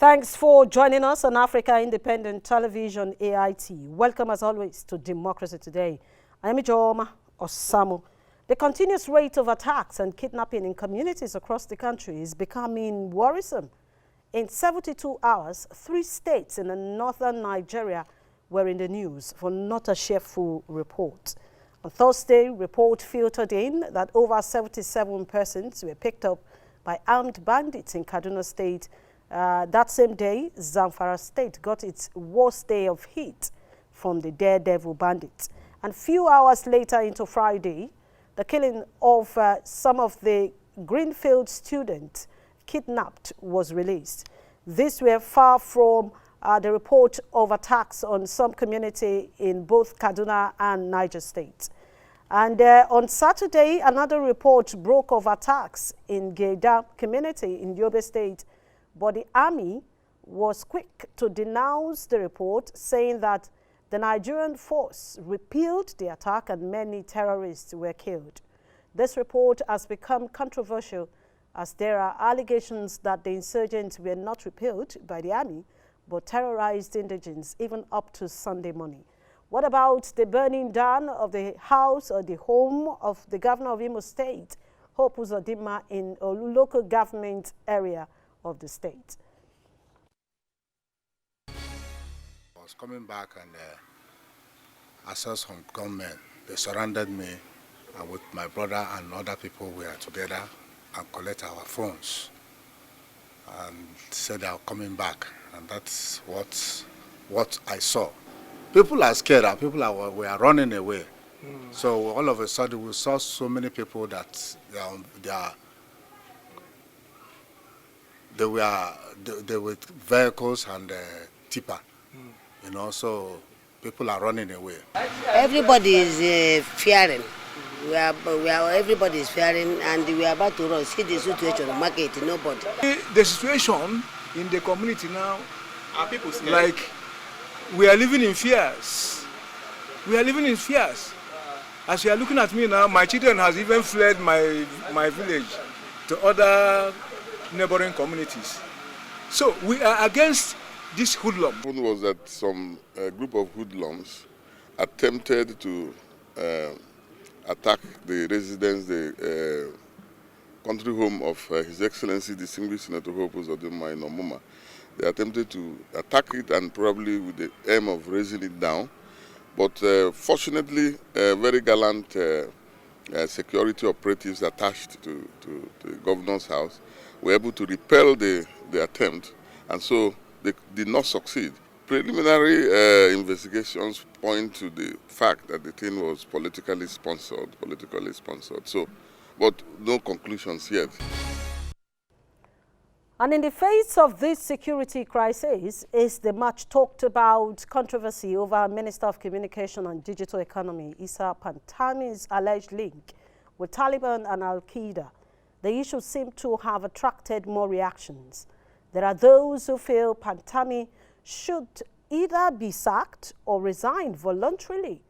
Thanks for joining us on Africa Independent Television, AIT. Welcome, as always, to Democracy Today. I am Ijoma Osamu. The continuous rate of attacks and kidnapping in communities across the country is becoming worrisome. In 72 hours, 3 states in the northern Nigeria were in the news for not a cheerful report. On Thursday, report filtered in that over 77 persons were picked up by armed bandits in Kaduna State. That same day, Zamfara State got its worst day of heat from the daredevil bandits. And few hours later into Friday, the killing of some of the Greenfield students kidnapped was released. These were far from the report of attacks on some community in both Kaduna and Niger State. And on Saturday, another report broke of attacks in Geda community in Yobe State. But the army was quick to denounce the report, saying that the Nigerian force repelled the attack and many terrorists were killed. This report has become controversial as there are allegations that the insurgents were not repelled by the army, but terrorized indigents even up to Sunday morning. What about the burning down of the house or the home of the governor of Imo State, Hope Uzodinma, in a local government area of the state? I was coming back and I saw some gunmen. They surrounded me, and with my brother and other people we are together and collect our phones and said they are coming back, and that's what I saw. People are scared, and people we are running away. So all of a sudden we saw so many people that they were with vehicles and tipper, you know, so people are running away. Everybody is fearing. Everybody is fearing, and we are about to run. See the situation, the market, nobody. The situation in the community now, are people scared? Like, we are living in fears. We are living in fears. As you are looking at me now, my children has even fled my village to other neighboring communities. So we are against this hoodlum. What was that some group of hoodlums attempted to attack the residence, the country home of His Excellency Distinguished Senator Hope Uzodinma in Omuma. They attempted to attack it, and probably with the aim of raising it down. But fortunately, very gallant security operatives attached to the governor's house were able to repel the attempt, and so they did not succeed. Preliminary investigations point to the fact that the thing was politically sponsored. So, but no conclusions yet. And in the face of this security crisis is the much talked about controversy over Minister of Communication and Digital Economy, Issa Pantami's alleged link with Taliban and Al-Qaeda. The issue seemed to have attracted more reactions. There are those who feel Pantami should either be sacked or resign voluntarily.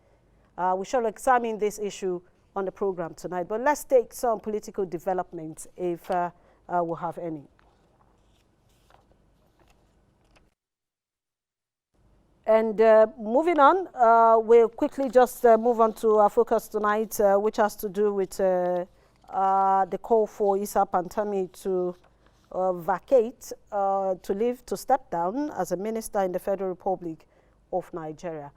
We shall examine this issue on the program tonight, but let's take some political developments if we'll have any. And moving on, we'll quickly just move on to our focus tonight, which has to do with the call for Issa Pantami to vacate, to step down as a minister in the Federal Republic of Nigeria.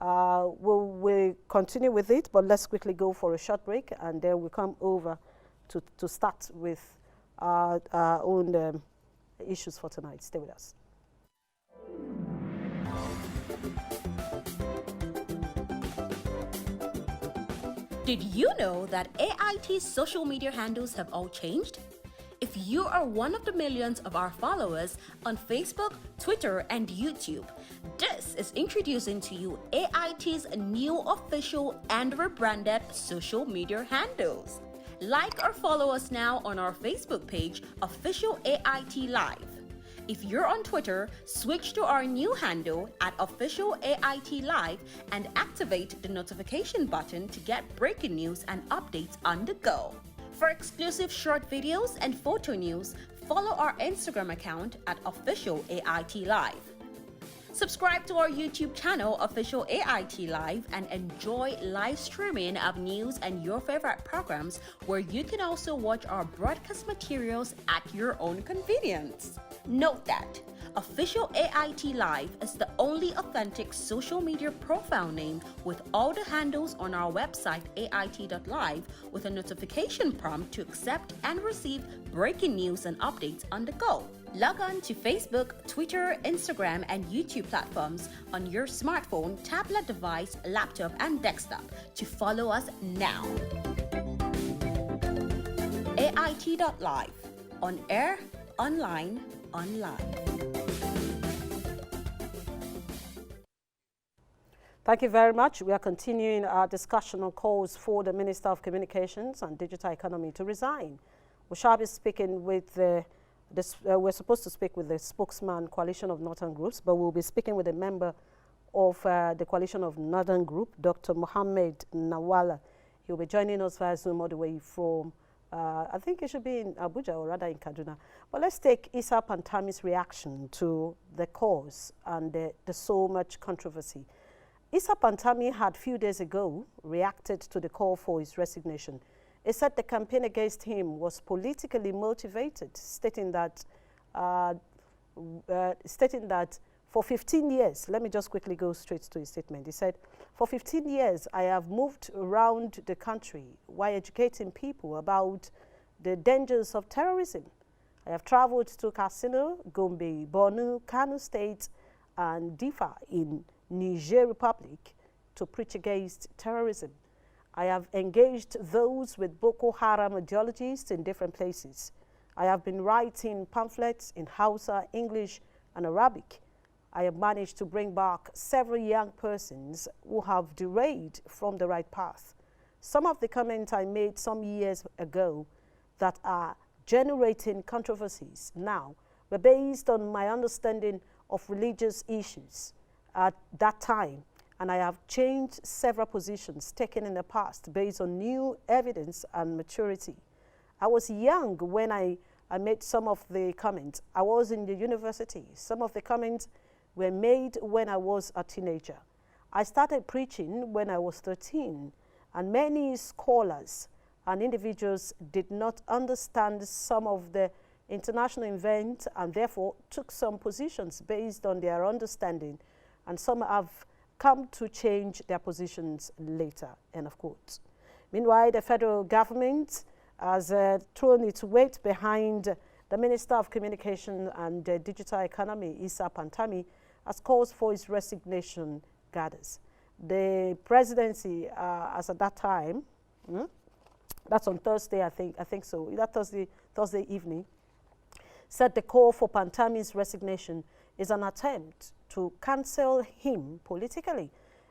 We'll continue with it, but let's quickly go for a short break, and then we'll come over to start with our own issues for tonight. Stay with us. Did you know that AIT's social media handles have all changed? If you are one of the millions of our followers on Facebook, Twitter, and YouTube, this is introducing to you AIT's new official and rebranded social media handles. Like or follow us now on our Facebook page, Official AIT Live. If you're on Twitter, switch to our new handle at Official AIT Live and activate the notification button to get breaking news and updates on the go. For exclusive short videos and photo news, follow our Instagram account at Official AIT Live. Subscribe to our YouTube channel, Official AIT Live, and enjoy live streaming of news and your favorite programs, where you can also watch our broadcast materials at your own convenience. Note that Official AIT Live is the only authentic social media profile name, with all the handles on our website ait.live, with a notification prompt to accept and receive breaking news and updates on the go. Log on to Facebook, Twitter, Instagram, and YouTube platforms on your smartphone, tablet device, laptop, and desktop to follow us now. AIT.live. On air, online, online. Thank you very much. We are continuing our discussion on calls for the Minister of Communications and Digital Economy to resign. We shall be speaking with we're supposed to speak with the spokesman, Coalition of Northern Groups, but we'll be speaking with a member of the Coalition of Northern Group, Dr. Mohammed Nawala. He'll be joining us via Zoom all the way from, I think it should be in Abuja, or rather in Kaduna. But let's take Issa Pantami's reaction to the cause and the so much controversy. Issa Pantami had a few days ago reacted to the call for his resignation. He said the campaign against him was politically motivated, stating that for 15 years, let me just quickly go straight to his statement. He said, for 15 years, I have moved around the country while educating people about the dangers of terrorism. I have traveled to Katsina, Gombe, Borno, Kano State, and Difa in Niger Republic to preach against terrorism. I have engaged those with Boko Haram ideologies in different places. I have been writing pamphlets in Hausa, English, and Arabic. I have managed to bring back several young persons who have derailed from the right path. Some of the comments I made some years ago that are generating controversies now were based on my understanding of religious issues at that time, and I have changed several positions taken in the past based on new evidence and maturity. I was young when I made some of the comments. I was in the university. Some of the comments were made when I was a teenager. I started preaching when I was 13, and many scholars and individuals did not understand some of the international events and therefore took some positions based on their understanding, and some have come to change their positions later, end of quote. Meanwhile, the federal government has thrown its weight behind the Minister of Communication and Digital Economy, Issa Pantami, as calls for his resignation gathers. The presidency, as at that time, that's on Thursday, I think so, that Thursday evening, said the call for Pantami's resignation is an attempt to cancel him politically.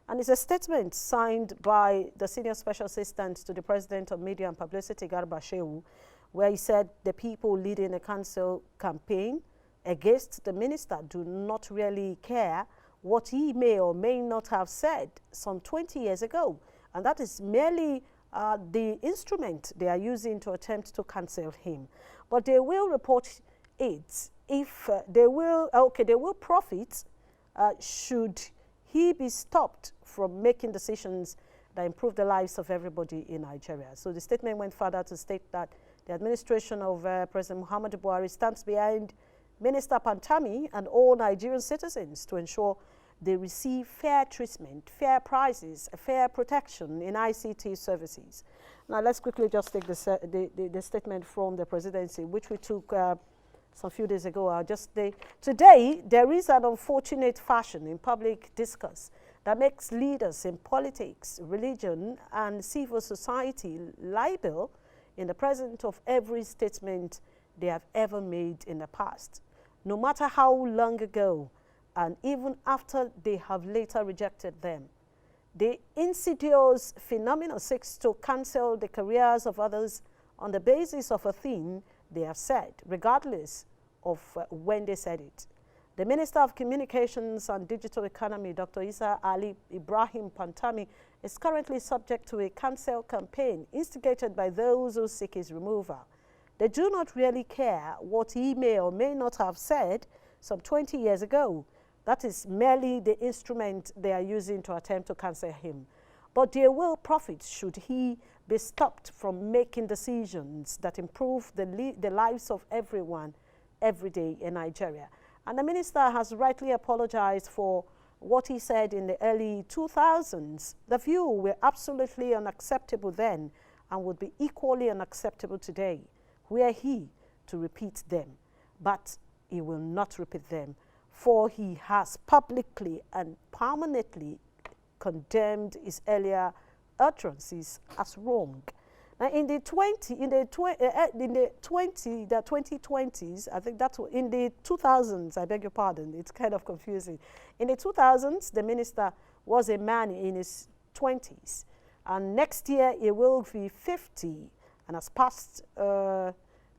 And it's a statement signed by the Senior Special Assistant to the President of Media and Publicity, Garba Shehu, where he said the people leading the cancel campaign against the minister do not really care what he may or may not have said some 20 years ago. And that is merely the instrument they are using to attempt to cancel him. But they will report it if they will profit should he be stopped from making decisions that improve the lives of everybody in Nigeria. So the statement went further to state that the administration of President Muhammadu Buhari stands behind Minister Pantami and all Nigerian citizens to ensure they receive fair treatment, fair prices, fair protection in ICT services. Now let's quickly just take the statement from the presidency, which we took some few days ago. Today, there is an unfortunate fashion in public discourse that makes leaders in politics, religion, and civil society liable in the presence of every statement they have ever made in the past, no matter how long ago, and even after they have later rejected them. The insidious phenomenon seeks to cancel the careers of others on the basis of a thing they have said, regardless of when they said it. The Minister of Communications and Digital Economy, Dr. Isa Ali Ibrahim Pantami, is currently subject to a cancel campaign instigated by those who seek his removal. They do not really care what he may or may not have said some 20 years ago. That is merely the instrument they are using to attempt to cancel him. But they will profit should he be stopped from making decisions that improve the lives of everyone every day in Nigeria. And the minister has rightly apologized for what he said in the early 2000s. The view were absolutely unacceptable then and would be equally unacceptable today, were he to repeat them. But he will not repeat them, for he has publicly and permanently condemned his earlier utterances as wrong. Now, in the 2020s, I think that's in the 2000s. I beg your pardon. It's kind of confusing. In the 2000s, the minister was a man in his 20s, and next year he will be 50, and has passed.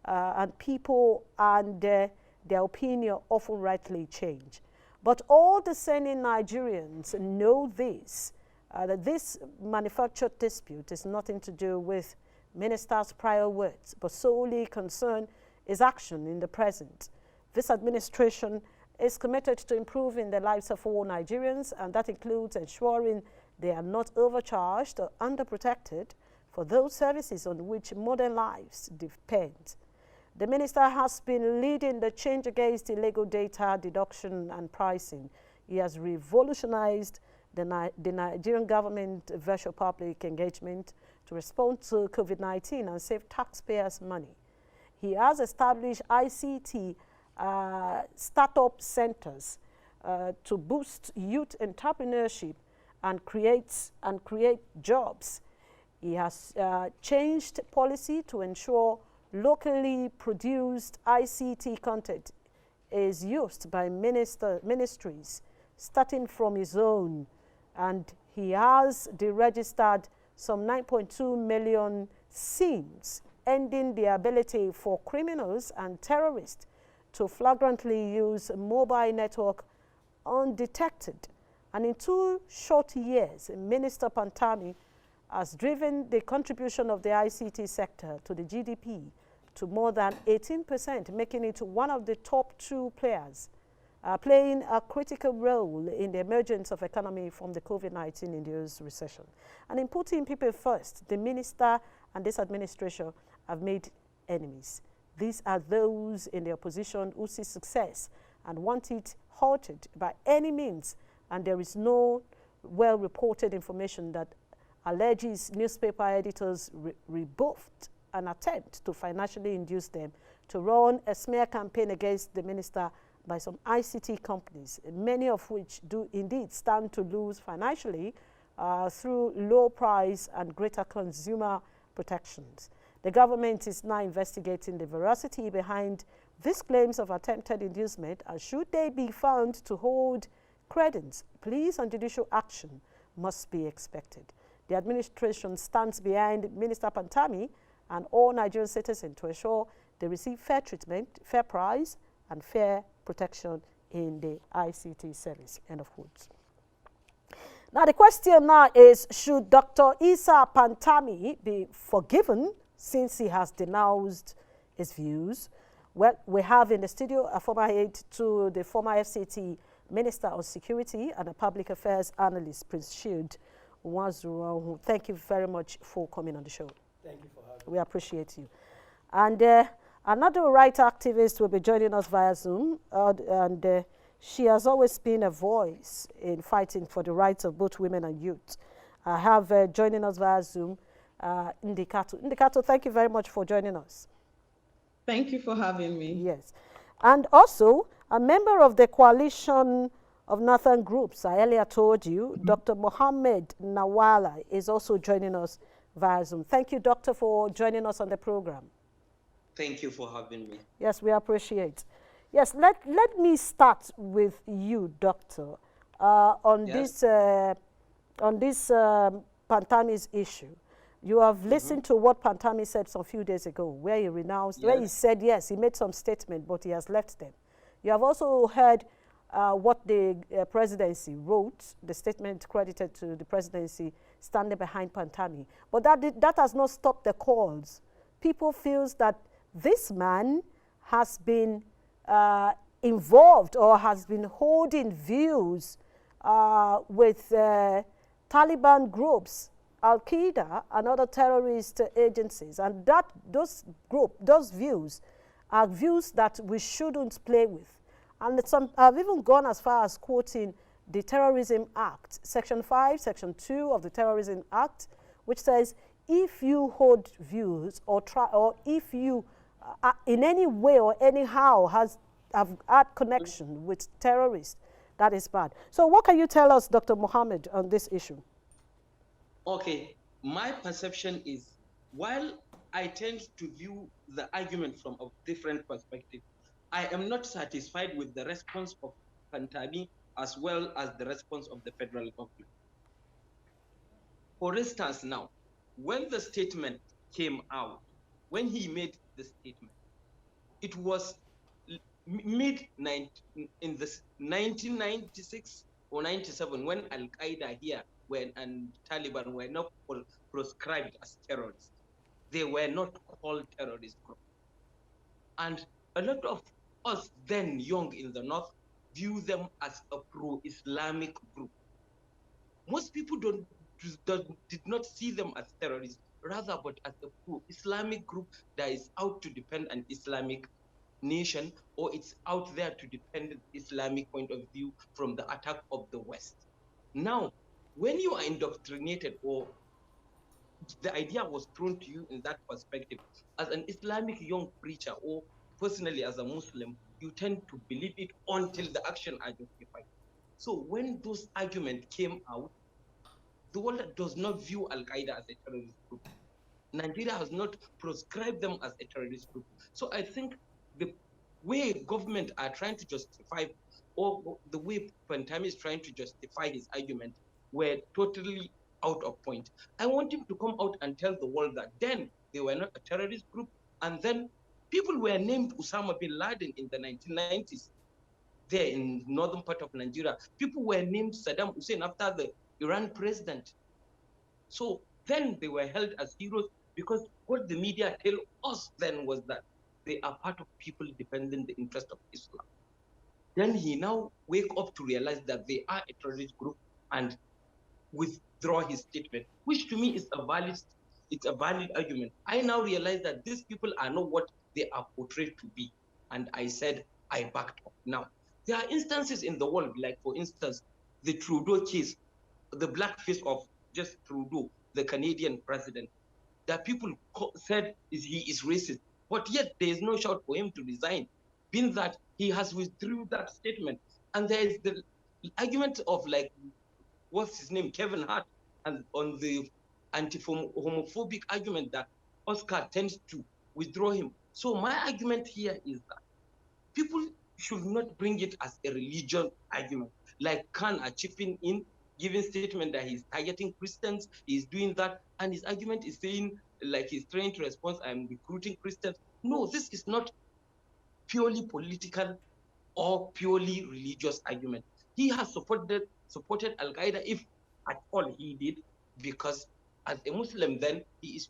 And people and their opinion often rightly change. But all discerning Nigerians know this, that this manufactured dispute is nothing to do with minister's prior words, but solely concern his action in the present. This administration is committed to improving the lives of all Nigerians, and that includes ensuring they are not overcharged or underprotected for those services on which modern lives depend. The minister has been leading the change against illegal data deduction and pricing. He has revolutionized the Nigerian government virtual public engagement to respond to COVID-19 and save taxpayers' money. He has established ICT startup centers to boost youth entrepreneurship and create jobs. He has changed policy to ensure locally produced ICT content is used by ministries, starting from his own. And he has deregistered some 9.2 million SIMs, ending the ability for criminals and terrorists to flagrantly use a mobile network undetected. And in 2 short years, Minister Pantami has driven the contribution of the ICT sector to the GDP to more than 18%, making it one of the top 2 players, playing a critical role in the emergence of economy from the COVID-19 induced recession. And in putting people first, the minister and this administration have made enemies. These are those in the opposition who see success and want it halted by any means, and there is no well-reported information that alleges newspaper editors rebuffed an attempt to financially induce them to run a smear campaign against the minister by some ICT companies, many of which do indeed stand to lose financially through low price and greater consumer protections. The government is now investigating the veracity behind these claims of attempted inducement, and should they be found to hold credence, police and judicial action must be expected. The administration stands behind Minister Pantami and all Nigerian citizens to ensure they receive fair treatment, fair price, and fair protection in the ICT service. End of quotes. Now, the question now is, should Dr. Isa Pantami be forgiven since he has denounced his views? Well, we have in the studio a former aide to the former FCT Minister of Security and a Public Affairs Analyst, Prince Shield Nwazuruonwu. Thank you very much for coming on the show. Thank you for having me. We appreciate you. And another right activist will be joining us via Zoom, and she has always been a voice in fighting for the rights of both women and youth. I have joining us via Zoom, Ndikato. Ndikato, thank you very much for joining us. Thank you for having me. Yes. And also, a member of the coalition of Northern Groups, I earlier told you, Dr. Mohammed Nawala is also joining us via Zoom. Thank you, Doctor, for joining us on the program. Thank you for having me. Yes, we appreciate. Yes, let me start with you, Doctor, on this Pantami's issue. You have listened to what Pantami said some few days ago, where he renounced, where he said, yes, he made some statement, but he has left them. You have also heard what the presidency wrote, the statement credited to the presidency standing behind Pantami. But that has not stopped the calls. People feel that this man has been involved or has been holding views with Taliban groups, Al-Qaeda, and other terrorist agencies. And those views are views that we shouldn't play with. And I've even gone as far as quoting the Terrorism Act, Section 5, Section 2 of the Terrorism Act, which says if you hold views or if you in any way or anyhow have had connection with terrorists, that is bad. So what can you tell us, Dr. Mohammed, on this issue? Okay, my perception is, while I tend to view the argument from a different perspective, I am not satisfied with the response of Pantami as well as the response of the federal government. For instance, now, when the statement came out, when he made the statement, it was in the 1996 or 97 when Al-Qaeda here and Taliban were not proscribed as terrorists. They were not called terrorist group. And a lot of us then young in the North view them as a pro-Islamic group. Most people did not see them as terrorists, rather but as a pro-Islamic group that is out to defend an Islamic nation, or it's out there to defend the Islamic point of view from the attack of the West. Now, when you are indoctrinated or the idea was thrown to you in that perspective, as an Islamic young preacher or personally as a Muslim, you tend to believe it until the action are justified. So when those arguments came out, the world does not view Al-Qaeda as a terrorist group. Nigeria has not proscribed them as a terrorist group. So I think the way government are trying to justify, or the way Pantami is trying to justify his argument, were totally out of point. I want him to come out and tell the world that then they were not a terrorist group, and then people were named Osama bin Laden in the 1990s there in northern part of Nigeria. People were named Saddam Hussein after the Iran president. So then they were held as heroes because what the media tell us then was that they are part of people defending the interest of Islam. Then he now wake up to realize that they are a terrorist group and withdraw his statement, which to me is a valid argument. I now realize that these people are not what they are portrayed to be. And I said, I backed up. Now, there are instances in the world, like for instance, the Trudeau case, the blackface of just Trudeau, the Canadian president, that people said he is racist, but yet there is no shout for him to resign, being that he has withdrew that statement. And there is the argument of like, what's his name, Kevin Hart, and on the anti-homophobic argument that Oscar tends to withdraw him. So my argument here is that people should not bring it as a religion argument, like Khan are chipping in, giving statement that he's targeting Christians, he's doing that, and his argument is saying, like he's trying to respond, I'm recruiting Christians. No, this is not purely political or purely religious argument. He has supported Al-Qaeda, if at all he did, because as a Muslim then, he is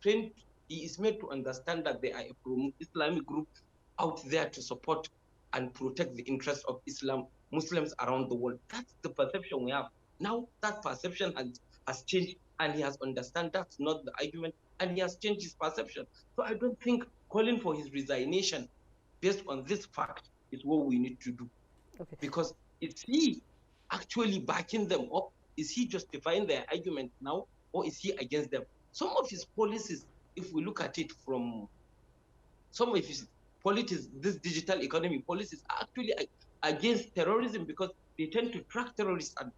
made to understand that they are a pro-Islamic group out there to support and protect the interests of Muslims around the world. That's the perception we have. Now that perception has changed, and he has understand that's not the argument, and he has changed his perception. So I don't think calling for his resignation based on this fact is what we need to do. Okay. Because is he actually backing them up? Is he justifying their argument now, or is he against them? Some of his policies, if we look at it from some of his policies, this digital economy policies are actually against terrorism because they tend to track terrorists and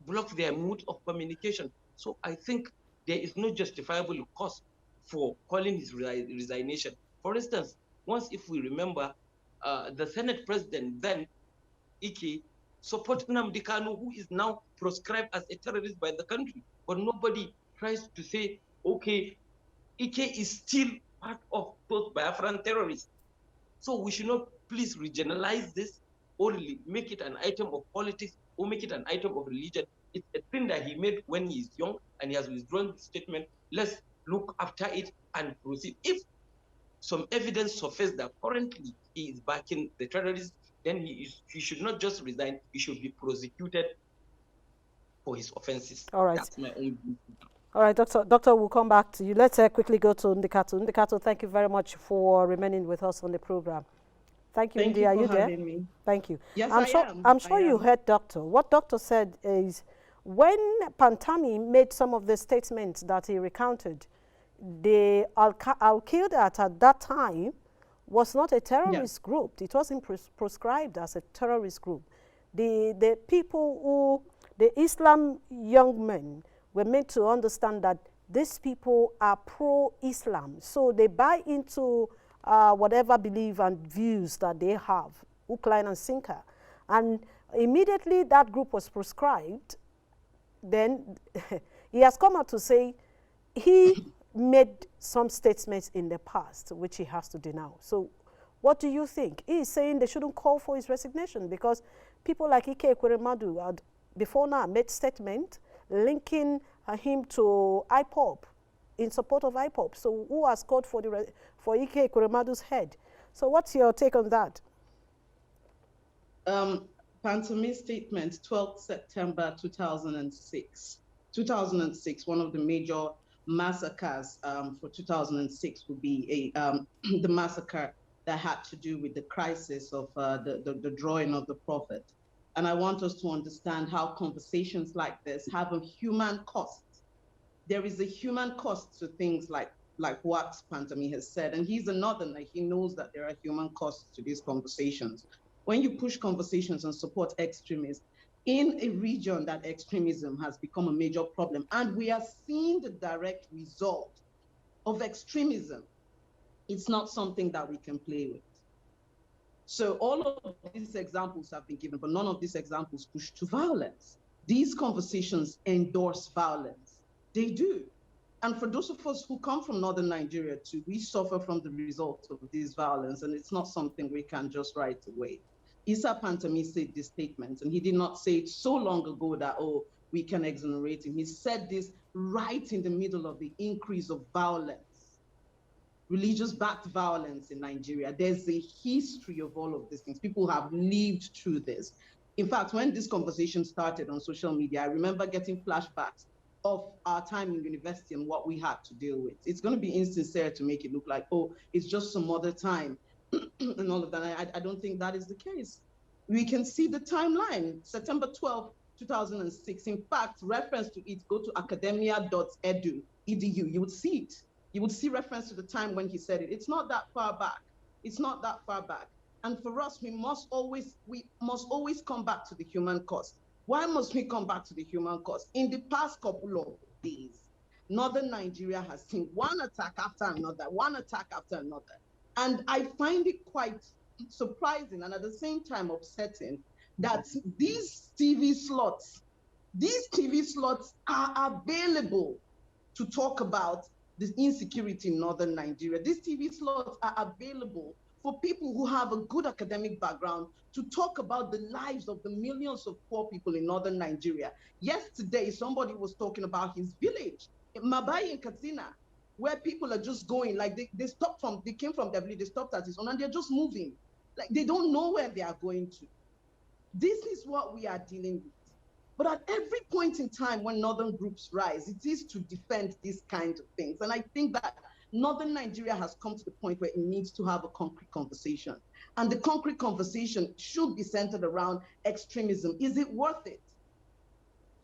block their mode of communication. So I think there is no justifiable cause for calling his resignation. For instance, once if we remember, the Senate president then, Ike, support Nnamdi Kanu, who is now proscribed as a terrorist by the country. But nobody tries to say, okay, Ike is still part of those Biafran terrorists. So we should not please regionalize this or make it an item of politics or make it an item of religion. It's a thing that he made when he is young and he has withdrawn the statement. Let's look after it and proceed. If some evidence surfaced that currently he is backing the terrorists, then he should not just resign, he should be prosecuted for his offenses. All right. That's my own view. All right, Doctor, we'll come back to you. Let's quickly go to Ndikato. Ndikato, thank you very much for remaining with us on the program. Thank you, Indy. Are you there? Me. Thank you. Yes, I'm sure you heard Doctor. What Doctor said is when Pantami made some of the statements that he recounted, the Al-Qaeda at that time was not a terrorist group. It wasn't proscribed as a terrorist group. The people who, the Islam young men, were meant to understand that these people are pro-Islam. So they buy into whatever belief and views that they have, hook, line, and sinker. And immediately that group was proscribed, then he has come out to say he made some statements in the past which he has to denounce. So what do you think? He is saying they shouldn't call for his resignation because people like Ike Ekweremadu had before now made statement linking him to IPOB, in support of IPOB. So who has called for Ike Ekweremadu's head? So what's your take on that? Pantami's statement, 12th September 2006. 2006, one of the major massacres for 2006 would be the massacre that had to do with the crisis of the drawing of the prophet. And I want us to understand how conversations like this have a human cost. There is a human cost to things like what Pantami has said. And he's a northerner. He knows that there are human costs to these conversations. When you push conversations and support extremists in a region that extremism has become a major problem, and we are seeing the direct result of extremism, it's not something that we can play with. So all of these examples have been given, but none of these examples push to violence. These conversations endorse violence. They do. And for those of us who come from northern Nigeria too, we suffer from the results of this violence, and it's not something we can just write away. Issa Pantami said this statement, and he did not say it so long ago that, oh, we can exonerate him. He said this right in the middle of the increase of violence, religious-backed violence in Nigeria. There's a history of all of these things. People have lived through this. In fact, when this conversation started on social media, I remember getting flashbacks of our time in university and what we had to deal with. It's going to be insincere to make it look like, oh, it's just some other time and all of that. I don't think that is the case. We can see the timeline, September 12, 2006. In fact, reference to it, go to academia.edu. You would see it. You would see reference to the time when he said it. It's not that far back. It's not that far back. And for us, we must always come back to the human cost. Why must we come back to the human cost? In the past couple of days, northern Nigeria has seen one attack after another. And I find it quite surprising and at the same time upsetting that these TV slots are available to talk about the insecurity in northern Nigeria. These TV slots are available for people who have a good academic background to talk about the lives of the millions of poor people in northern Nigeria. Yesterday, somebody was talking about his village, Mabai in Katsina, where people are just going, like they came from their village, they stopped at his own, and they're just moving. Like they don't know where they are going to. This is what we are dealing with. But at every point in time when northern groups rise, it is to defend these kinds of things. And I think that northern Nigeria has come to the point where it needs to have a concrete conversation. And the concrete conversation should be centered around extremism. Is it worth it?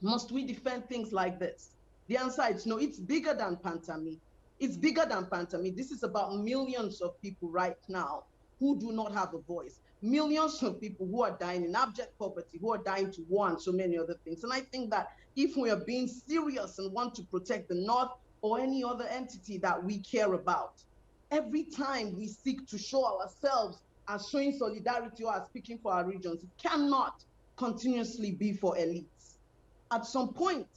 Must we defend things like this? The answer is no. It's bigger than Pantami. It's bigger than Pantami. This is about millions of people right now who do not have a voice. Millions of people who are dying in abject poverty, who are dying to war and so many other things. And I think that if we are being serious and want to protect the North or any other entity that we care about, every time we seek to show ourselves as showing solidarity or as speaking for our regions, it cannot continuously be for elites. At some point,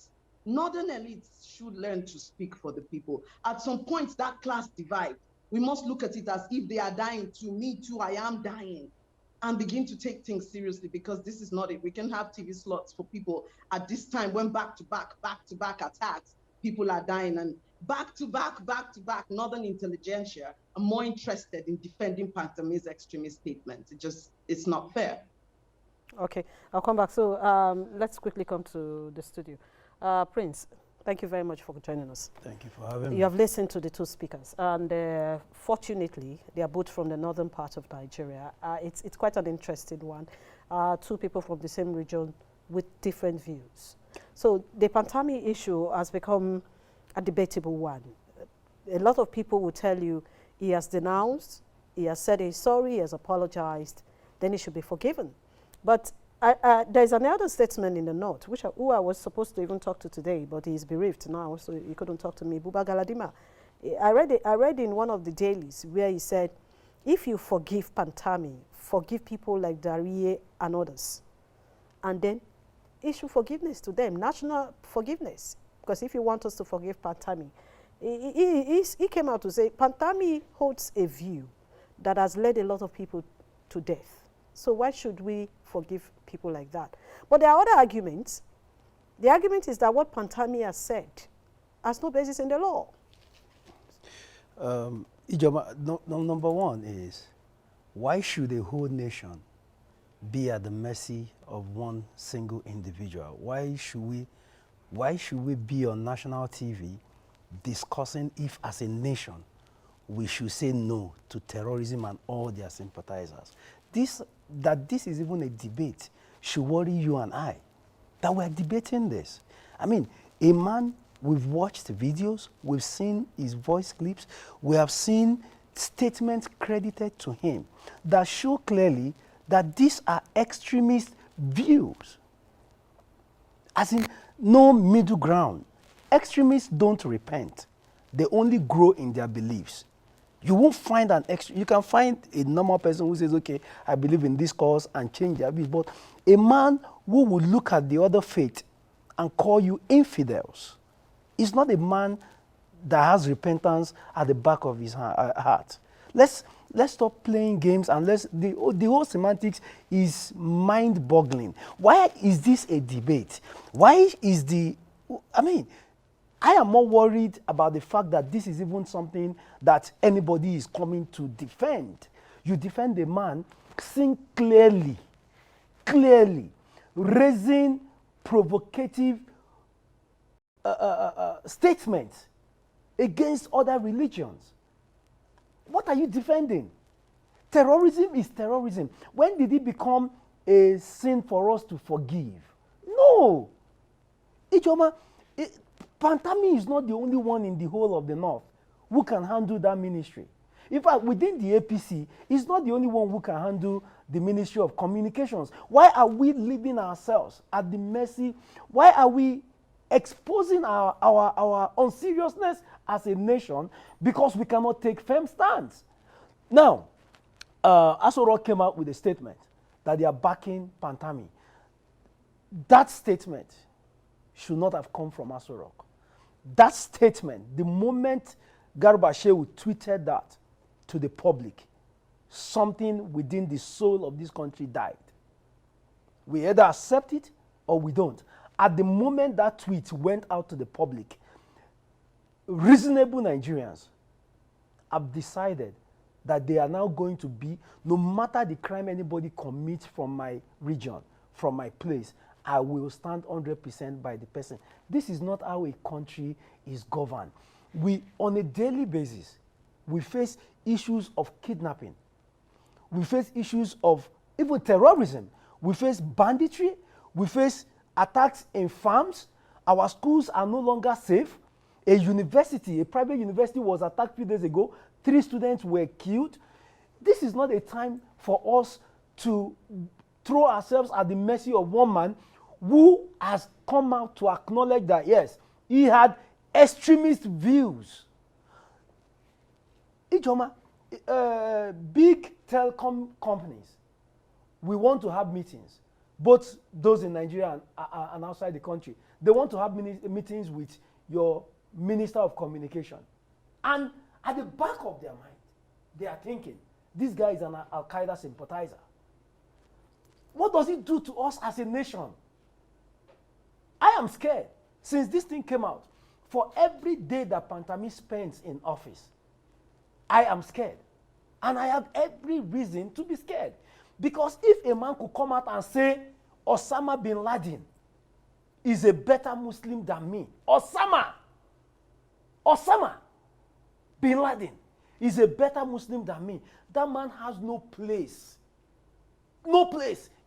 northern elites should learn to speak for the people. At some point, that class divide, we must look at it as if they are dying too, me too, I am dying, and begin to take things seriously, because this is not it. We can have TV slots for people at this time when back-to-back attacks, people are dying, and back to back, Northern intelligentsia are more interested in defending Pantami's extremist statements. It's not fair. Okay, I'll come back. So let's quickly come to the studio. Prince, thank you very much for joining us. Thank you for having me. You have listened to the two speakers, and fortunately, they are both from the northern part of Nigeria. It's quite an interesting one. Two people from the same region with different views. So the Pantami issue has become a debatable one. A lot of people will tell you he has denounced, he has said he's sorry, he has apologized, then he should be forgiven. But there's another statesman in the north, who I was supposed to even talk to today, but he's bereaved now, so he couldn't talk to me, Buba Galadima. I read in one of the dailies where he said, if you forgive Pantami, forgive people like Darie and others, and then issue forgiveness to them, national forgiveness. Because if you want us to forgive Pantami, he came out to say, Pantami holds a view that has led a lot of people to death. So why should we forgive people like that? But there are other arguments. The argument is that what Pantami has said has no basis in the law. Ijoma, number one is, why should a whole nation be at the mercy of one single individual? Why should we be on national TV discussing if, as a nation, we should say no to terrorism and all their sympathizers? That this is even a debate should worry you and I, that we're debating this. I mean, a man, we've watched videos, we've seen his voice clips, we have seen statements credited to him that show clearly that these are extremist views. As in, no middle ground. Extremists don't repent. They only grow in their beliefs. You won't find you can find a normal person who says, okay, I believe in this cause and change their views. But a man who will look at the other faith and call you infidels is not a man that has repentance at the back of his heart. Let's stop playing games, and the whole semantics is mind-boggling. Why is this a debate? Why is I am more worried about the fact that this is even something that anybody is coming to defend. You defend a man seeing clearly, raising provocative statements against other religions. What are you defending? Terrorism is terrorism. When did it become a sin for us to forgive? No. Ijoma, Pantami is not the only one in the whole of the North who can handle that ministry. In fact, within the APC, he's not the only one who can handle the Ministry of Communications. Why are we leaving ourselves at the mercy? Why are we exposing our unseriousness as a nation because we cannot take firm stands? Now, Aso Rock came out with a statement that they are backing Pantami. That statement should not have come from Aso Rock. That statement, the moment Garba Shehu tweeted that to the public, something within the soul of this country died. We either accept it or we don't. At the moment that tweet went out to the public, reasonable Nigerians have decided that they are now going to be, no matter the crime anybody commits from my region, from my place, I will stand 100% by the person. This is not how a country is governed. We, on a daily basis, we face issues of kidnapping. We face issues of even terrorism. We face banditry. We face attacks in farms. Our schools are no longer safe. A university, a private university was attacked a few days ago. 3 students were killed. This is not a time for us to throw ourselves at the mercy of one man who has come out to acknowledge that, yes, he had extremist views. Ijoma, big telecom companies, we want to have meetings, both those in Nigeria and outside the country. They want to have meetings with your Minister of Communication. And at the back of their mind, they are thinking, this guy is an Al-Qaeda sympathizer. What does it do to us as a nation? I am scared. Since this thing came out, For every day that Pantami spends in office, I am scared. And I have every reason to be scared. Because if a man could come out and say, Osama bin Laden is a better Muslim than me. Osama bin Laden is a better Muslim than me. That man has no place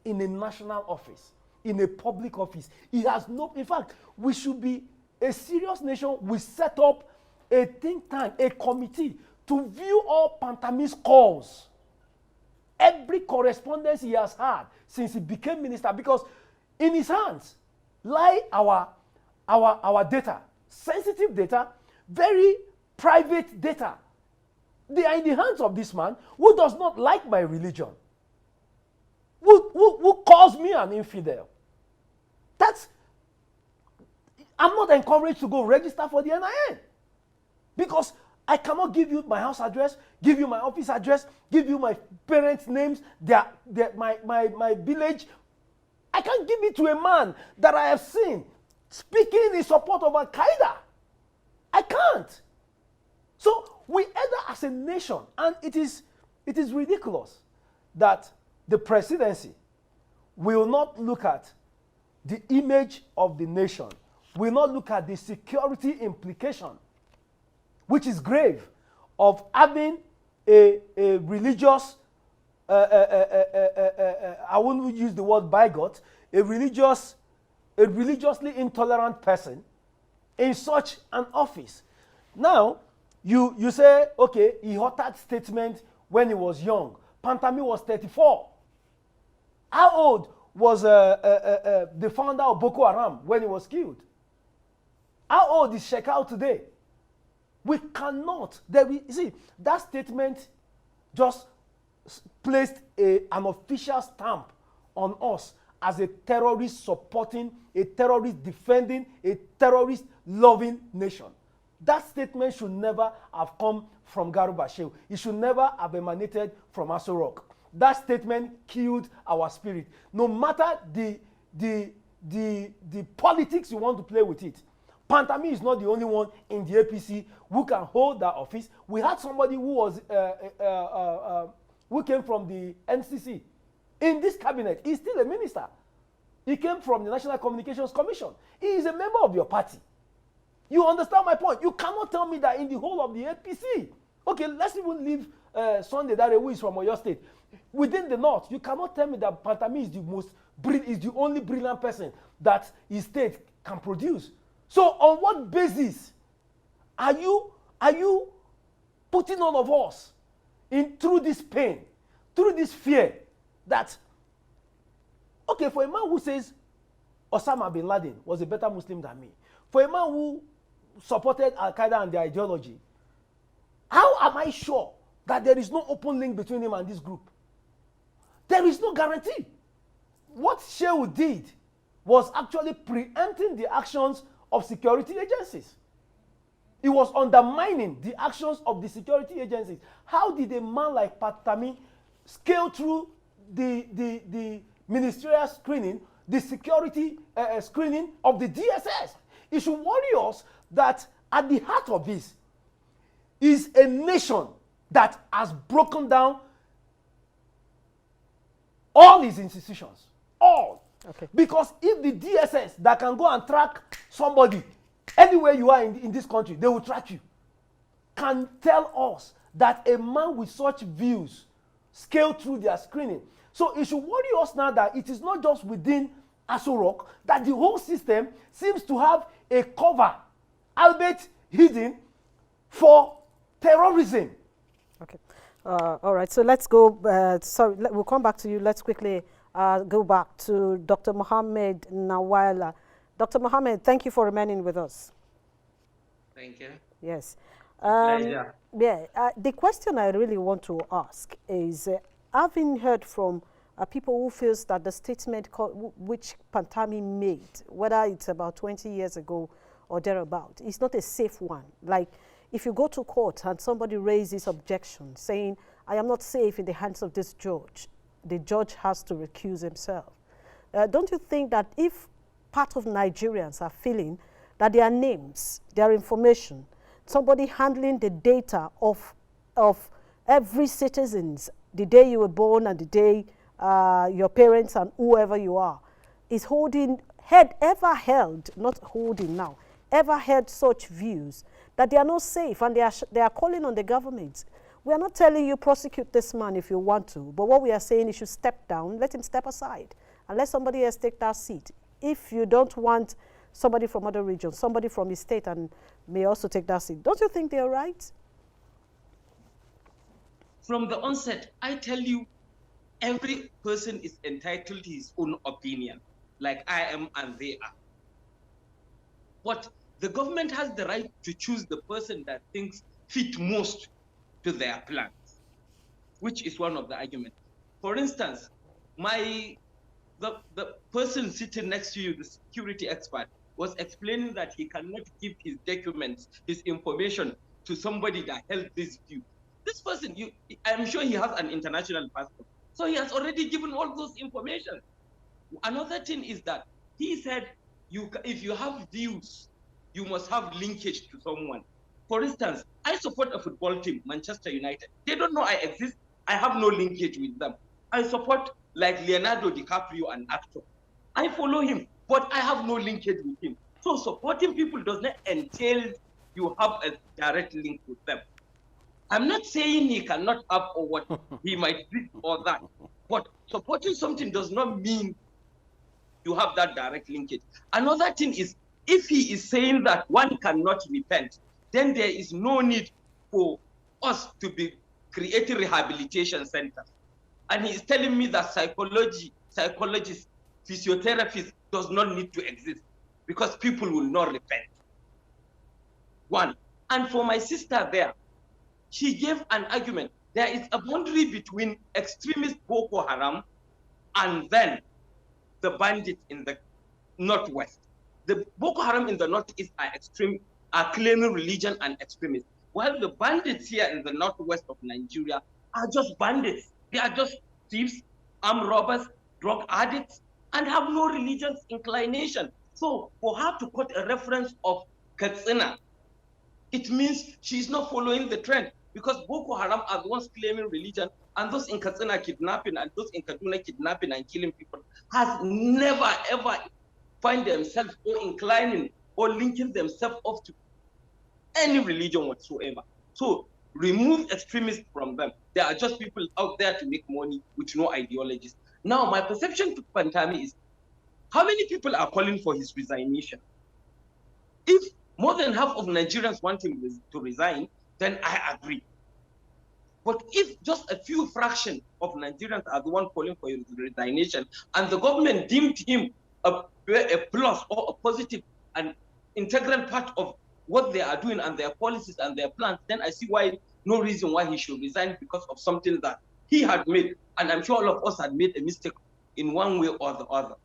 in a national office, in a public office. He has no, in fact, we should be a serious nation. We set up a think tank, a committee to view all Pantami's calls. Every correspondence he has had since he became minister, because in his hands lie our data, sensitive data, very private data. They are in the hands of this man who does not like my religion, who calls me an infidel. I'm not encouraged to go register for the NIN, because I cannot give you my house address, give you my office address, give you my parents' names, my village. I can't give it to a man that I have seen speaking in support of Al-Qaeda. I can't. So we either as a nation, and it is ridiculous that the presidency will not look at the image of the nation, will not look at the security implication, which is grave, of having a religious, I won't use the word bigot, a religiously intolerant person in such an office. Now, you say, okay, he uttered statement when he was young. Pantami was 34. How old was the founder of Boko Haram when he was killed? How old is Shekau today? We cannot. You see, that statement just placed an official stamp on us as a terrorist supporting, a terrorist defending, a terrorist loving nation. That statement should never have come from Garuba Shehu. It should never have emanated from Aso Rock. That statement killed our spirit. No matter the politics you want to play with it, Pantami is not the only one in the APC who can hold that office. We had somebody who came from the NCC in this cabinet. He's still a minister. He came from the National Communications Commission. He is a member of your party. You understand my point? You cannot tell me that in the whole of the APC. Okay, let's even leave Sunday Dare, who is from Oyo State. Within the North, you cannot tell me that Pantami is the only brilliant person that his state can produce. So on what basis are you putting all of us through this pain, through this fear that, okay, for a man who says Osama bin Laden was a better Muslim than me, for a man who supported Al-Qaeda and their ideology, how am I sure that there is no open link between him and this group? There is no guarantee. What Shehu did was actually preempting the actions of security agencies. He was undermining the actions of the security agencies. How did a man like Pantami scale through the ministerial screening, the security screening of the DSS? It should worry us that at the heart of this is a nation that has broken down all its institutions. All. Okay. Because if the DSS that can go and track somebody anywhere you are in this country, they will track you, can tell us that a man with such views scaled through their screening. So it should worry us now that it is not just within Aso Rock, that the whole system seems to have a cover, albeit hidden, for terrorism. Okay. All right, so let's go, we'll come back to you. Let's quickly go back to Dr. Mohammed Nawala. Dr. Mohammed, thank you for remaining with us. Thank you. Yes. Pleasure. The question I really want to ask is, having heard from people who feels that the statement which Pantami made, whether it's about 20 years ago or thereabout, is not a safe one. Like, if you go to court and somebody raises objection saying, I am not safe in the hands of this judge, the judge has to recuse himself. Don't you think that if part of Nigerians are feeling that their names, their information, somebody handling the data of every citizen's, the day you were born and the day your parents and whoever you are, is ever held, not holding now, ever held such views that they are not safe, and they are calling on the government. We are not telling you prosecute this man if you want to, but what we are saying is you should step down, let him step aside, and let somebody else take that seat. If you don't want somebody from other regions, somebody from his state and may also take that seat, don't you think they are right? From the onset, I tell you, every person is entitled to his own opinion, like I am and they are. But the government has the right to choose the person that thinks fit most to their plans, which is one of the arguments. For instance, the person sitting next to you, the security expert, was explaining that he cannot give his documents, his information to somebody that held this view. This person, I'm sure he has an international passport, so he has already given all those information. Another thing is that he said, if you have views, you must have linkage to someone. For instance, I support a football team, Manchester United. They don't know I exist. I have no linkage with them. I support like Leonardo DiCaprio, an actor. I follow him, but I have no linkage with him. So supporting people does not entail you have a direct link with them. I'm not saying he cannot have or what he might be or that, but supporting something does not mean you have that direct linkage. Another thing is, if he is saying that one cannot repent, then there is no need for us to be creating rehabilitation centers. And he is telling me that psychologists, physiotherapists does not need to exist because people will not repent. One. And for my sister there, she gave an argument. There is a boundary between extremist Boko Haram and then the bandits in the Northwest. The Boko Haram in the Northeast are claiming religion and extremists, while the bandits here in the Northwest of Nigeria are just bandits. They are just thieves, armed robbers, drug addicts, and have no religious inclination. So for her to quote a reference of Katsina, it means she's not following the trend, because Boko Haram are the ones claiming religion, and those in Katsina kidnapping and those in Kaduna kidnapping and killing people has never ever find themselves or inclining or linking themselves up to any religion whatsoever. So remove extremists from them. They are just people out there to make money with no ideologies. Now, my perception to Pantami is, how many people are calling for his resignation? If more than half of Nigerians want him to resign, then I agree. But if just a few fraction of Nigerians are the one calling for his resignation, and the government deemed him a plus or a positive and integral part of what they are doing and their policies and their plans, then I see no reason why he should resign because of something that he had made. And I'm sure all of us had made a mistake in one way or the other.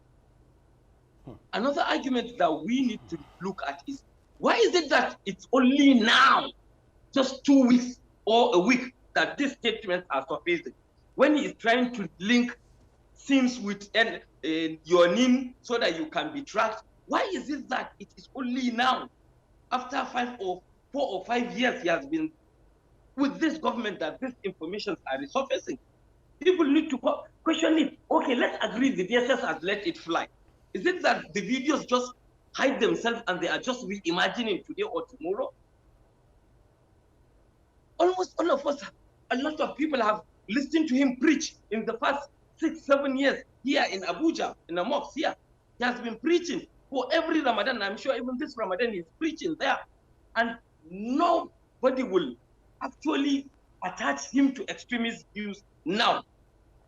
Another argument that we need to look at is, why is it that it's only now, just 2 weeks or a week, that these statements are surfacing, when he is trying to link scenes with your name so that you can be tracked? Why is it that it is only now, after 4 or 5 years he has been with this government, that these information are resurfacing? People need to question it. Okay, let's agree the DSS has let it fly. Is it that the videos just hide themselves and they are just reimagining today or tomorrow? Almost all of us, a lot of people have listened to him preach in the past 6-7 years here in Abuja, in the mosque here. He has been preaching for every Ramadan. I'm sure even this Ramadan he's preaching there. And nobody will actually attach him to extremist views now.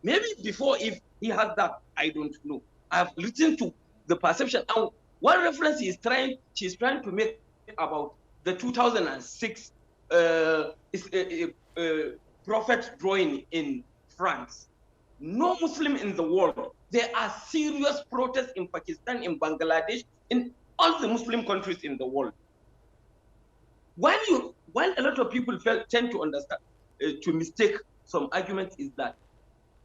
Maybe before, if he has that, I don't know. I've listened to the perception. And one reference she's trying to make about the 2006 prophet drawing in France. No Muslim in the world. There are serious protests in Pakistan, in Bangladesh, in all the Muslim countries in the world. While a lot of people tend to understand, to mistake some arguments, is that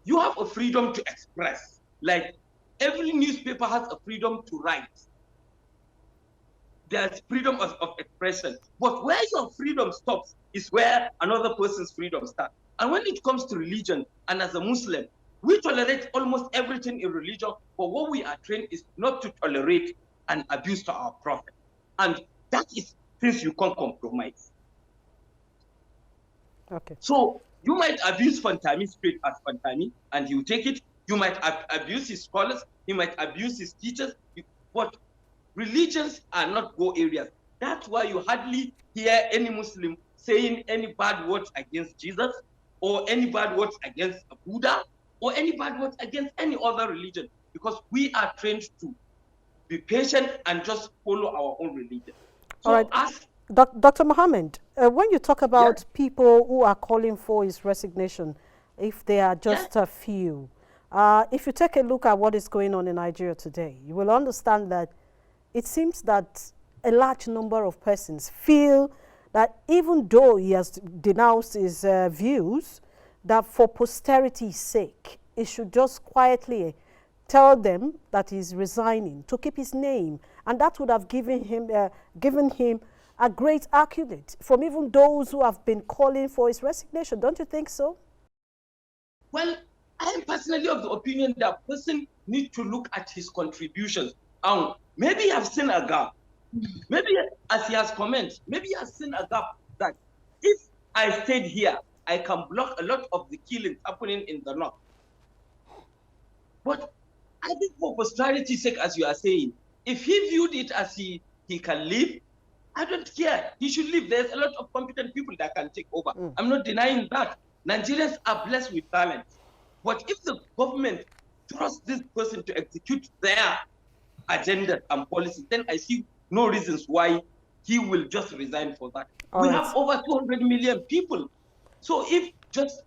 you have a freedom to express. Like every newspaper has a freedom to write. there's freedom of expression. But where your freedom stops is where another person's freedom starts. And when it comes to religion, and as a Muslim, we tolerate almost everything in religion, but what we are trained is not to tolerate an abuse to our prophet. And that is things you can't compromise. Okay. So you might abuse Fantami Street as Fantami, and you take it. You might abuse his scholars. You might abuse his teachers. But religions are not go areas. That's why you hardly hear any Muslim saying any bad words against Jesus, or any bad words against Buddha, or any bad words against any other religion, because we are trained to be patient and just follow our own religion. So all right. Dr. Mohammed, when you talk about people who are calling for his resignation, if they are just a few, if you take a look at what is going on in Nigeria today, you will understand that it seems that a large number of persons feel that even though he has denounced his views, that for posterity's sake, he should just quietly tell them that he's resigning to keep his name, and that would have given him a great accolade from even those who have been calling for his resignation. Don't you think so? Well, I am personally of the opinion that a person needs to look at his contributions. Maybe he has seen a gap. Maybe, as he has commented, maybe he has seen a gap that if I stayed here, I can block a lot of the killings happening in the north. But I think for posterity's sake, as you are saying, if he viewed it as he can leave, I don't care. He should leave. There's a lot of competent people that can take over. I'm not denying that. Nigerians are blessed with talent. But if the government trusts this person to execute their agenda and policy, then I see no reasons why he will just resign for that. We have over 200 million people. So if just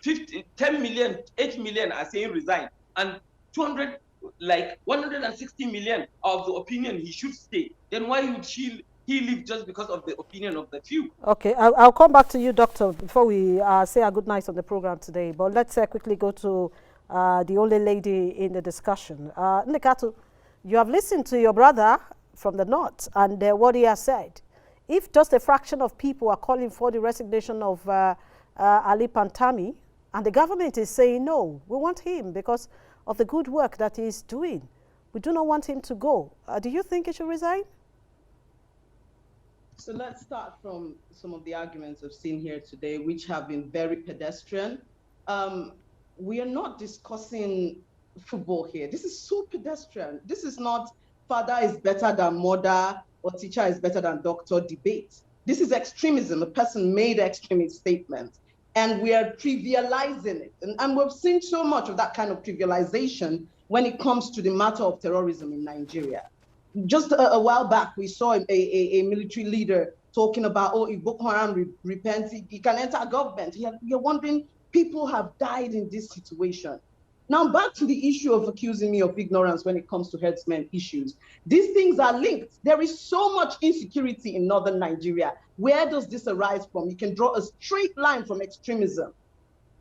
10 million, 8 million are saying resign, and 200, like 160 million are of the opinion he should stay, then why would he leave just because of the opinion of the few? Okay, I'll come back to you, Doctor, before we say a good night on the program today. But let's quickly go to the only lady in the discussion. Ndekatu, you have listened to your brother from the north and what he has said. If just a fraction of people are calling for the resignation of Ali Pantami, and the government is saying, no, we want him because of the good work that he's doing. We do not want him to go. Do you think he should resign? So let's start from some of the arguments I've seen here today, which have been very pedestrian. We are not discussing football here. This is so pedestrian. This is not father is better than mother or teacher is better than doctor debate. This is extremism. A person made an extremist statement, and we are trivializing it. And we've seen so much of that kind of trivialization when it comes to the matter of terrorism in Nigeria. Just a while back, we saw a military leader talking about, oh, if Boko Haram repents, he can enter a government. You're wondering, people have died in this situation. Now, back to the issue of accusing me of ignorance when it comes to herdsmen issues. These things are linked. There is so much insecurity in northern Nigeria. Where does this arise from? You can draw a straight line from extremism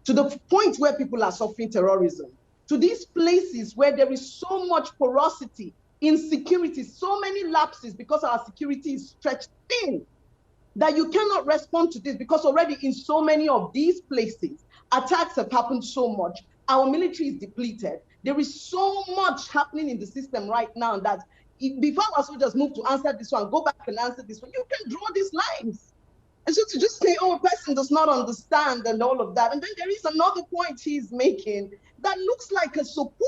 to the point where people are suffering terrorism, to these places where there is so much porosity, insecurity, so many lapses because our security is stretched thin, that you cannot respond to this because already in so many of these places, attacks have happened so much. Our military is depleted. There is so much happening in the system right now that before our soldiers move to answer this one, go back and answer this one, you can draw these lines. And so to just say, oh, a person does not understand and all of that. And then there is another point he's making that looks like a support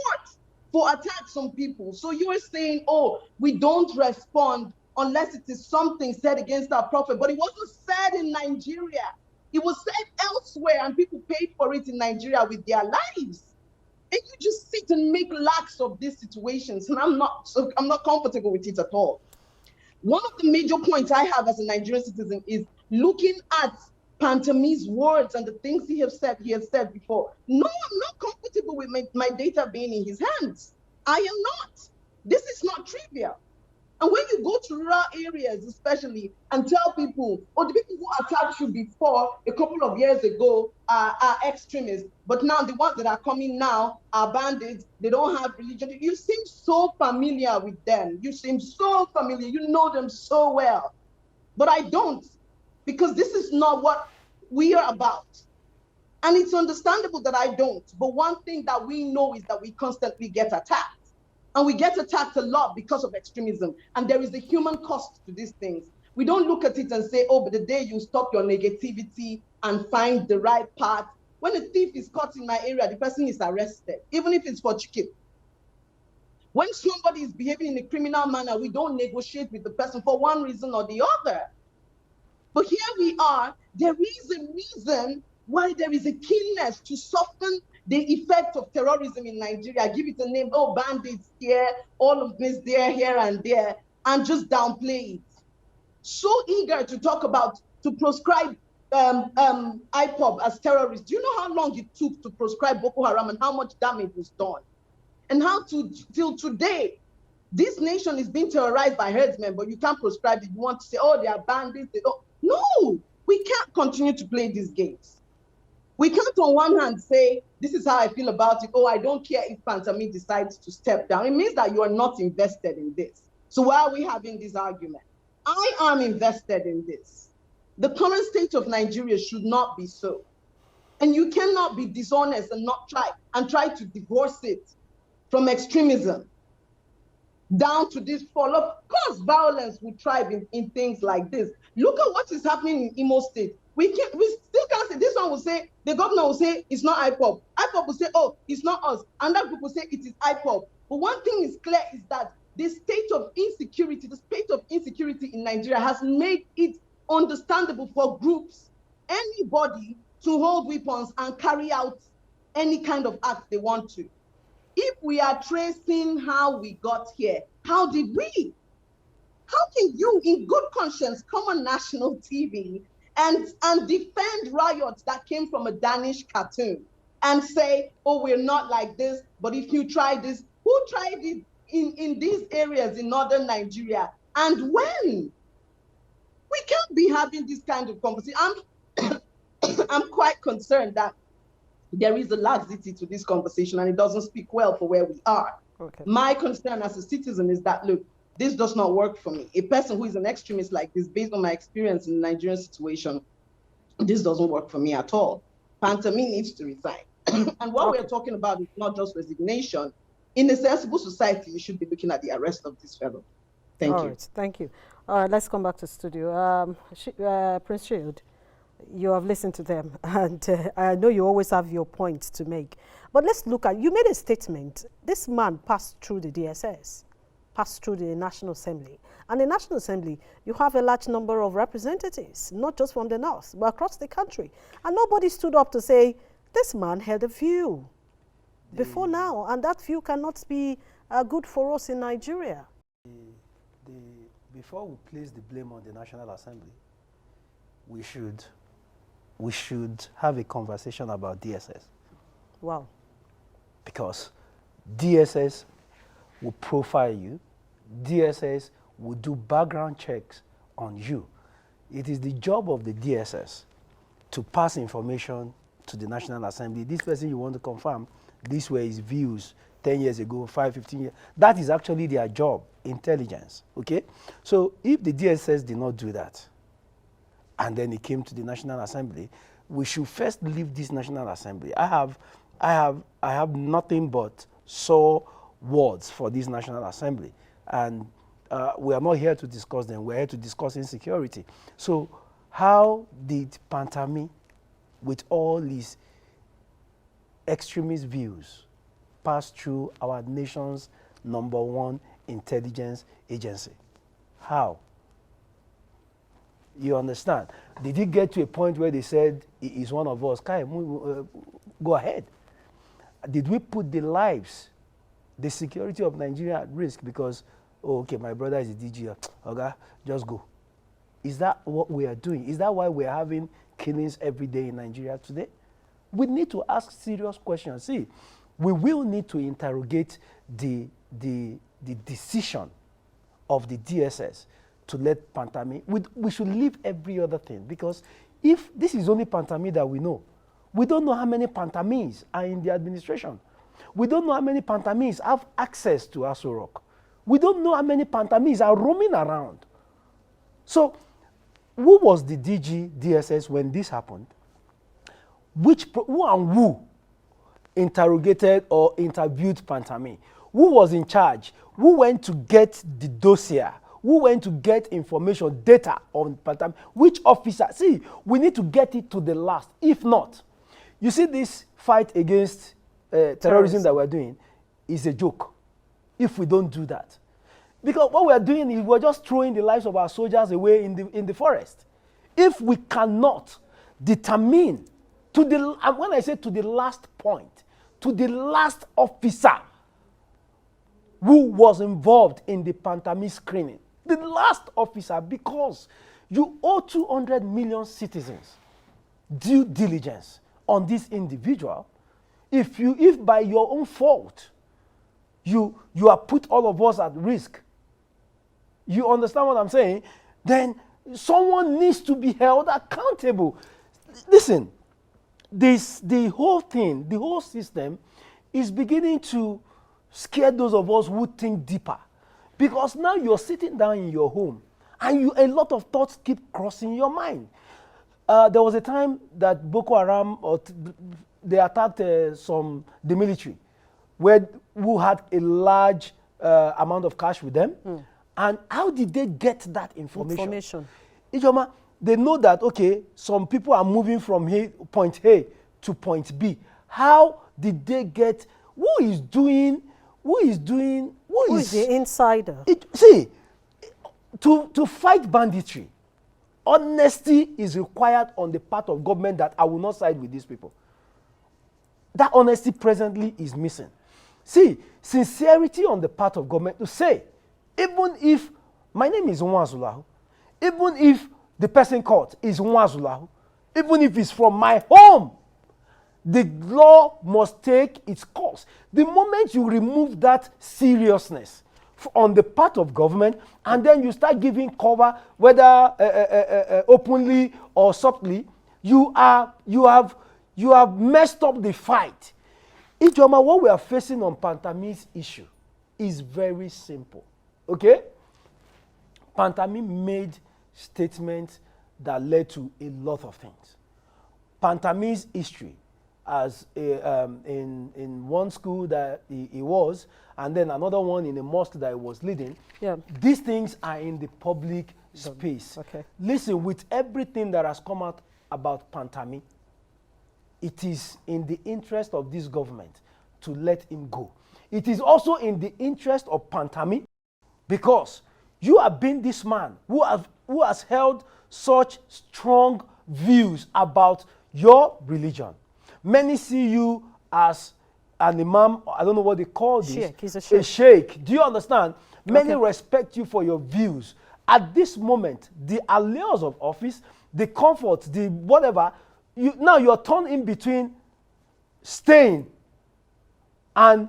for attacks on people. So you are saying, oh, we don't respond unless it is something said against our prophet. But it wasn't said in Nigeria. It was said elsewhere, and people paid for it in Nigeria with their lives. And you just sit and make lax of these situations, and I'm not comfortable with it at all. One of the major points I have as a Nigerian citizen is looking at Pantami's words and the things he has said before. No, I'm not comfortable with my data being in his hands. I am not. This is not trivial. And when you go to rural areas, especially, and tell people, oh, the people who attacked you before a couple of years ago are extremists, but now the ones that are coming now are bandits, they don't have religion. You seem so familiar with them. You seem so familiar. You know them so well. But I don't, because this is not what we are about. And it's understandable that I don't. But one thing that we know is that we constantly get attacked. And we get attacked a lot because of extremism. And there is a human cost to these things. We don't look at it and say, oh, but the day you stop your negativity and find the right path, when a thief is caught in my area, the person is arrested, even if it's for chicken. When somebody is behaving in a criminal manner, we don't negotiate with the person for one reason or the other. But here we are, there is a reason why there is a keenness to soften the effect of terrorism in Nigeria. Give it a name, oh, bandits here, all of this there, here and there, and just downplay it. So eager to talk about, to proscribe IPOB as terrorists. Do you know how long it took to proscribe Boko Haram and how much damage was done? And how till today, this nation is being terrorized by herdsmen, but you can't proscribe it. You want to say, oh, they are bandits, they don't. No, we can't continue to play these games. We can't on one hand say, this is how I feel about it. Oh, I don't care if Pantami decides to step down. It means that you are not invested in this. So why are we having this argument? I am invested in this. The current state of Nigeria should not be so. And you cannot be dishonest and not try to divorce it from extremism down to this fall. Of course, violence will thrive in things like this. Look at what is happening in Imo State. We still can't say, this one will say, the governor will say it's not IPOB. IPOB will say, oh, it's not us. And that group will say it is IPOB. But one thing is clear is that the state of insecurity in Nigeria has made it understandable for groups, anybody, to hold weapons and carry out any kind of act they want to. If we are tracing how we got here, how did we? How can you, in good conscience, come on national TV and defend riots that came from a Danish cartoon and say, oh, we're not like this, but if you try this, who tried it in these areas in northern Nigeria? And when? We can't be having this kind of conversation. I'm quite concerned that there is a laxity to this conversation and it doesn't speak well for where we are. Okay. My concern as a citizen is that, look, this does not work for me. A person who is an extremist like this, based on my experience in the Nigerian situation, this doesn't work for me at all. Pantami needs to resign. And what we're talking about is not just resignation. In a sensible society, you should be looking at the arrest of this fellow. Thank you. All right, thank you. All right, let's come back to studio. Prince Shield, you have listened to them, and I know you always have your points to make. But let's look at, you made a statement. This man passed through the DSS, passed through the National Assembly. And the National Assembly, you have a large number of representatives, not just from the north, but across the country. And nobody stood up to say, this man had a view before now, and that view cannot be good for us in Nigeria. Before we place the blame on the National Assembly, we should have a conversation about DSS. Wow. Because DSS will profile you, DSS will do background checks on you. It is the job of the DSS to pass information to the National Assembly. This person you want to confirm, these were his views 10 years ago, 5, 15 years. That is actually their job, intelligence, okay? So if the DSS did not do that, and then it came to the National Assembly, we should first leave this National Assembly. I have nothing but sore words for this National Assembly. And we are not here to discuss them, we're here to discuss insecurity. So how did Pantami, with all his extremist views, pass through our nation's #1 intelligence agency? How? You understand? Did he get to a point where they said he is one of us? Kai, go ahead. Did we put the lives, the security of Nigeria at risk because, oh, okay, my brother is a DG, okay, just go? Is that what we are doing? Is that why we are having killings every day in Nigeria today? We need to ask serious questions. See, we will need to interrogate the decision of the DSS to let Pantami, we should leave every other thing, because if this is only Pantami that we know, we don't know how many Pantamis are in the administration. We don't know how many Pantamis have access to Aso Rock. We don't know how many Pantamis are roaming around. So, who was the DG DSS when this happened? Who and who interrogated or interviewed Pantami? Who was in charge? Who went to get the dossier? Who went to get information, data on Pantami? Which officer? See, we need to get it to the last. If not, you see, this fight against terrorism that we're doing is a joke if we don't do that. Because what we're doing is we're just throwing the lives of our soldiers away in the forest. If we cannot determine, and when I say to the last point, to the last officer who was involved in the Pantami screening, the last officer, because you owe 200 million citizens due diligence on this individual. If by your own fault you have put all of us at risk, you understand what I'm saying, then someone needs to be held accountable. Listen, the whole thing, the whole system is beginning to scare those of us who think deeper. Because now you're sitting down in your home and a lot of thoughts keep crossing your mind. There was a time that Boko Haram, they attacked the military, who had a large amount of cash with them. And how did they get that information? Ijoma, they know that, okay, some people are moving from point A to point B. How did they get, who is the insider? See, to fight banditry, honesty is required on the part of government that I will not side with these people. That honesty presently is missing. See, sincerity on the part of government to say, even if my name is Nwazulahu, even if the person caught is Nwazulahu, even if it's from my home, the law must take its course. The moment you remove that seriousness on the part of government, and then you start giving cover, whether openly or subtly, you have messed up the fight. Ijoma, what we are facing on Pantami's issue is very simple. Okay? Pantami made statements that led to a lot of things. Pantami's history as in one school that he was, and then another one in a mosque that he was leading. Yeah. These things are in the public space. Okay. Listen, with everything that has come out about Pantami, it is in the interest of this government to let him go. It is also in the interest of Pantami, because you have been this man who has held such strong views about your religion. Many see you as an imam, I don't know what they call this. Sheikh, he's a sheikh. A sheikh. Do you understand? Many respect you for your views. At this moment, the allures of office, the comfort, the whatever, now you're torn in between staying and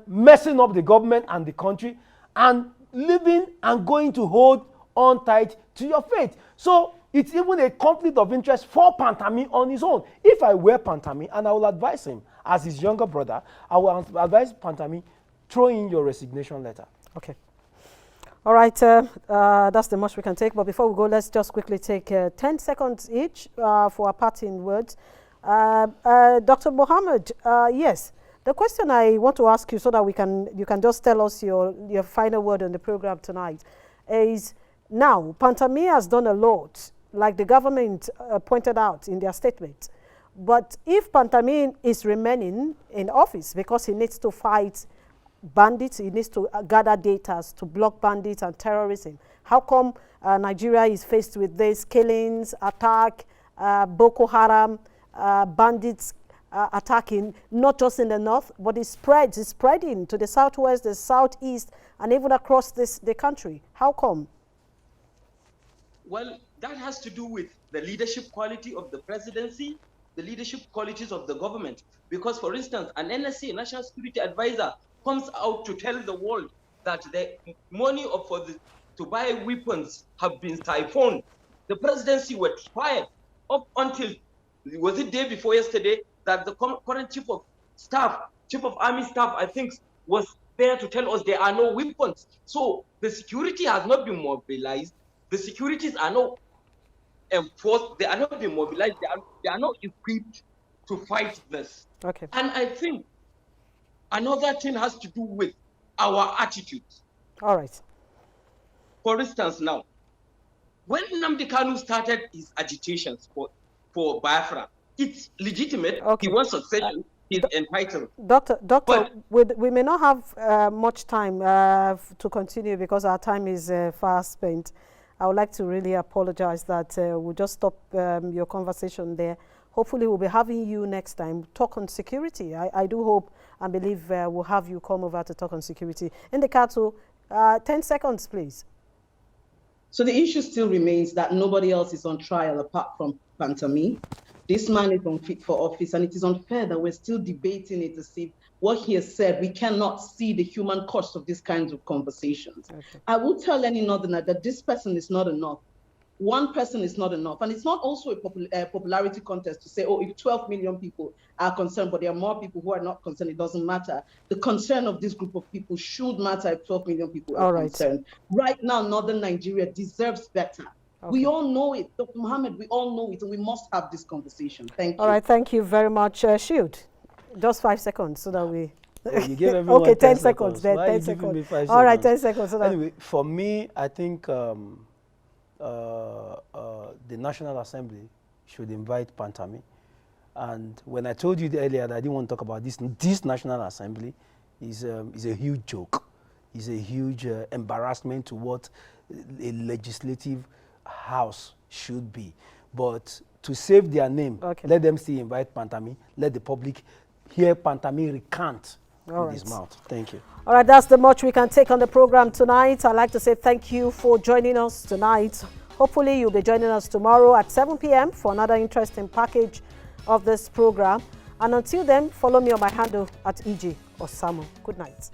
messing up the government and the country, and living and going to hold on tight to your faith. So it's even a conflict of interest for Pantami on his own. If I were Pantami, and I will advise him as his younger brother, I will advise Pantami, throw in your resignation letter. Okay. All right, that's the most we can take. But before we go, let's just quickly take 10 seconds each for our parting words. Dr. Mohammed, yes, the question I want to ask you, so that you can just tell us your final word on the program tonight, is now Pantami has done a lot, like the government pointed out in their statement. But if Pantami is remaining in office because he needs to fight bandits, he needs to gather data to block bandits and terrorism, how come Nigeria is faced with these killings, attack, Boko Haram, bandits attacking, not just in the north, but it's spreading to the southwest, the southeast, and even across the country? How come? Well, that has to do with the leadership quality of the presidency, the leadership qualities of the government. Because, for instance, an NSA, National Security Advisor, comes out to tell the world that the money to buy weapons have been siphoned. The presidency were fired up until, was it day before yesterday, that the current chief of army staff, I think, was there to tell us there are no weapons. So the security has not been mobilized. The securities are not enforced. They are not being mobilized. They are not equipped to fight this. Okay. And I think another thing has to do with our attitudes. All right. For instance, now, when Nnamdi Kanu started his agitations for Biafra, it's legitimate. Okay. He wants succession. He's entitled. Doctor, we may not have much time to continue because our time is fast spent. I would like to really apologize that we'll just stop your conversation there. Hopefully we'll be having you next time talk on security. I do hope and believe we'll have you come over to talk on security. In the Kato, 10 seconds, please. So the issue still remains that nobody else is on trial apart from Pantami. This man is unfit for office, and it is unfair that we're still debating it to see what he has said. We cannot see the human cost of these kinds of conversations. Okay. I will tell any Northerner that this person is not enough. One person is not enough. And it's not also a popularity contest to say, oh, if 12 million people are concerned, but there are more people who are not concerned, it doesn't matter. The concern of this group of people should matter if 12 million people are concerned. Right now, Northern Nigeria deserves better. Okay. We all know it. Dr. Mohammed, we all know it, and we must have this conversation. Thank you. All right, thank you very much. Shield, just 5 seconds so that we... You give everyone okay, 10 seconds. Then, Why 10 are you seconds. giving me 5 all right, seconds? 10 seconds. So that anyway, for me, I think the National Assembly should invite Pantami. And when I told you earlier that I didn't want to talk about this National Assembly is a huge joke. It's a huge embarrassment to what a legislative house should be. But to save their name, let them still invite Pantami. Let the public hear Pantami recant with his mouth. Thank you. All right, that's the much we can take on the program tonight. I'd like to say thank you for joining us tonight. Hopefully, you'll be joining us tomorrow at 7 p.m. for another interesting package of this program. And until then, follow me on my handle at EG Osamo. Good night.